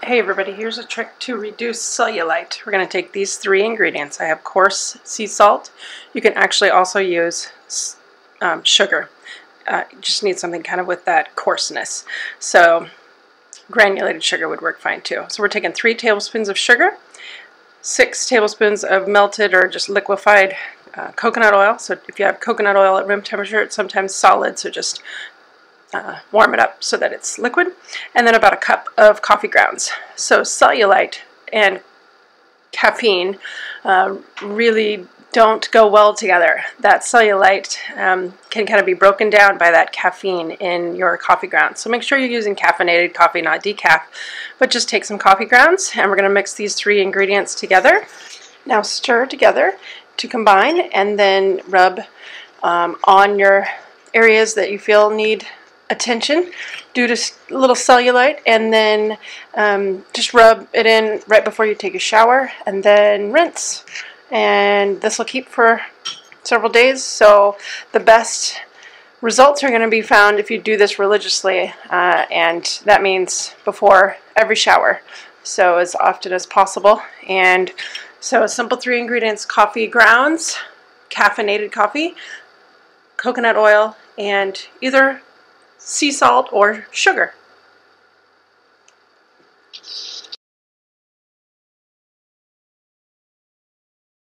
Hey everybody, here's a trick to reduce cellulite. We're going to take these three ingredients. I have coarse sea salt. You can actually also use sugar. You just need something kind of with that coarseness. So granulated sugar would work fine too. So we're taking 3 tablespoons of sugar, 6 tablespoons of melted or just liquefied coconut oil. So if you have coconut oil at room temperature, it's sometimes solid, so just warm it up so that it's liquid, and then about a cup of coffee grounds. So cellulite and caffeine really don't go well together. That cellulite can kind of be broken down by that caffeine in your coffee grounds. So make sure you're using caffeinated coffee, not decaf, but just take some coffee grounds, and we're going to mix these 3 ingredients together. Now stir together to combine, and then rub on your areas that you feel need attention due to a little cellulite, and then just rub it in right before you take a shower, and then rinse. And this will keep for several days. So the best results are going to be found if you do this religiously, and that means before every shower, so as often as possible. And so a simple 3 ingredients: coffee grounds, caffeinated coffee, coconut oil, and either sea salt or sugar.